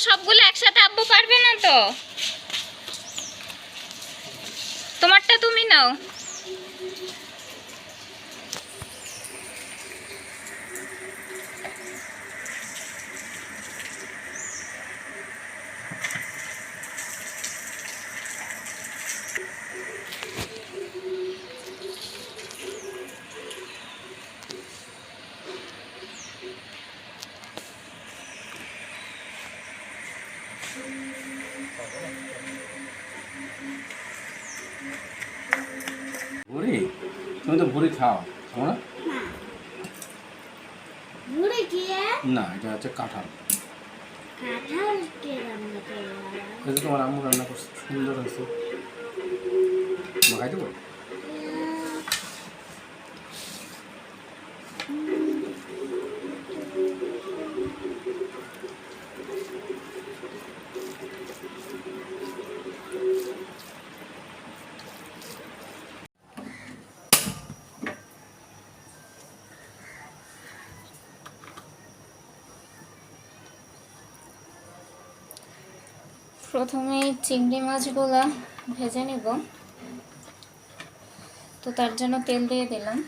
সবগুলো একসাথে, আব্বু পারবে না তো। তোমারটা তুমি নাও। ভুড়ি? তুমি তো ভুড়ি খাও, খাও না? ভুড়ি কি? না, এটা হচ্ছে কাঁঠাল। কাঁঠাল কে রান্না করে? এটা তোমার আম্মু রান্না করছে, সুন্দর হয়েছে। খাই দেবো? প্রথমে চিংড়ি মাছগুলা ভেজে নিব, তো তার জন্য তেল দিয়ে দিলাম।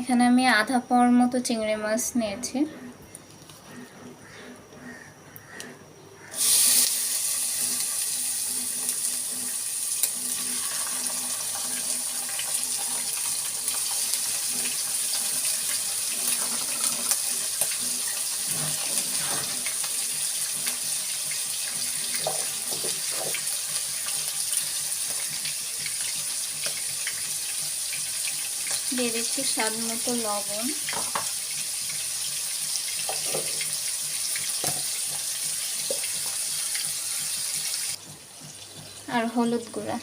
এখানে আমি আধা পাওয়ার মতো চিংড়ি মাছ নিয়েছি। দিয়ে দিচ্ছি স্বাদ মতো লবণ, আর হলুদ গুঁড়া।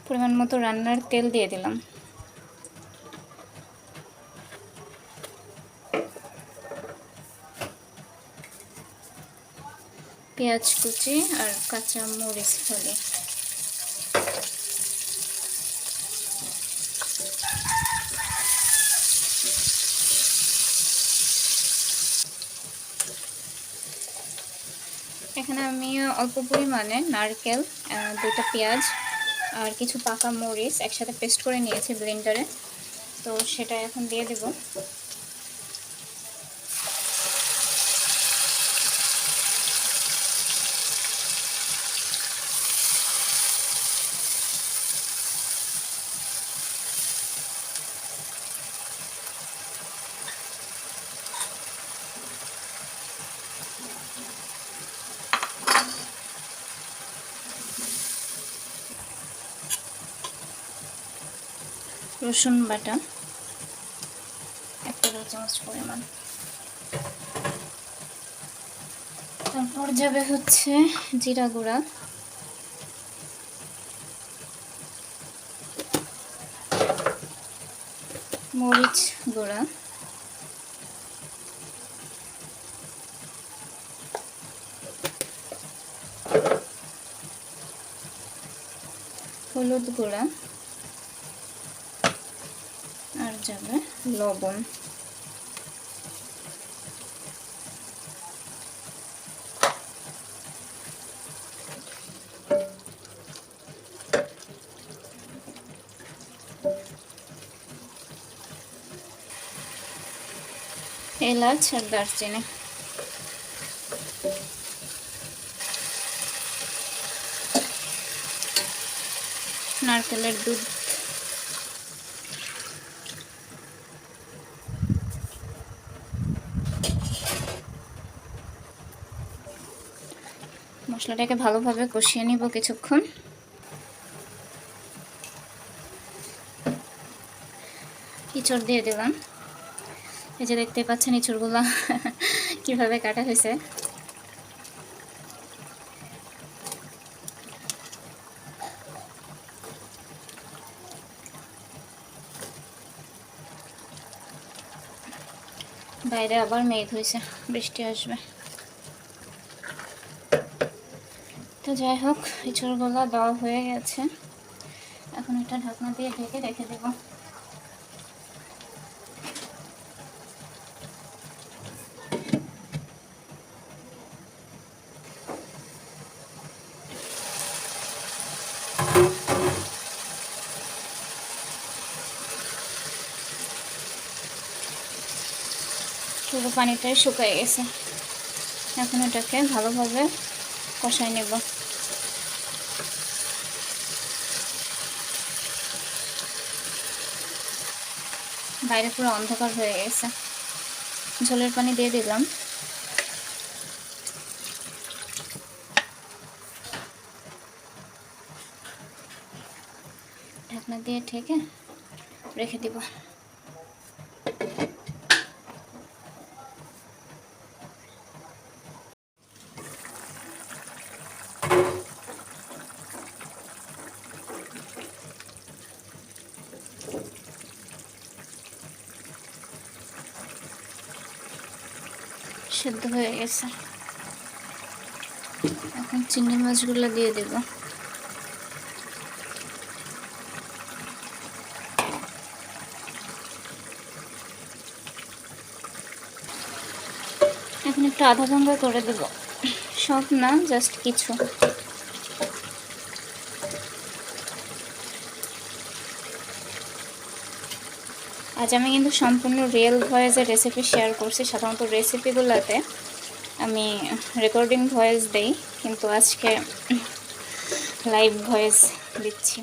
পরিমাণ মতো রান্নার তেল দিয়ে দিলাম। পেঁয়াজ কুচি আর কাঁচা মরিচ ফেলে এখানে আমি অল্প পরিমাণে নারকেল, দুটো পেঁয়াজ আর কিছু পাকা মরিচ একসাথে পেস্ট করে নিয়েছি ব্লেন্ডারে, তো সেটা এখন দিয়ে দেব। রসুন বাটা 1 টেবিল চামচ পরিমাণ, তারপর যাবে হচ্ছে জিরা গুঁড়া, মরিচ গুঁড়া, হলুদ গুঁড়া, আর যাবে লবণ। এলাচ আর দারচিনি। নারকেলের দুধ, মশলাটাকে ভালোভাবে কষিয়ে নিব কিছুক্ষণ। ইঁচড় দিয়ে দিলাম। এই যে দেখতে পাচ্ছেন ইঁচড়গুলা কিভাবে কাটা হয়েছে। বাইরে আবার মেঘ হয়েছে, বৃষ্টি আসবে। তো যাই হোক, এঁচড়গুলো দেওয়া হয়ে গেছে, এখন এটা ঢাকনা দিয়ে ঢেকে রেখে দেব। পুরো পানিটাই শুকিয়ে গেছে, এখন এটাকে ভালোভাবে কষাই নেব। বাইরে পুরো অন্ধকার হয়ে গেছে, ঝোলের পানি দিয়ে দিলাম। ঢাকনা দিয়ে ঢেকে রেখে দিব। সেদ্ধ হয়ে গেছে, এখন চিংড়ি মাছগুলো দিয়ে দেব। এখন একটু আধা ভাঙ্গা করে দেব, সব না, জাস্ট কিছু। আজ আমি কিন্তু সম্পূর্ণ রিয়েল ভয়েসের রেসিপি শেয়ার করছি। সাধারণত রেসিপিগুলোতে আমি রেকর্ডিং ভয়েস দেই, কিন্তু আজকে লাইভ ভয়েস দিচ্ছি।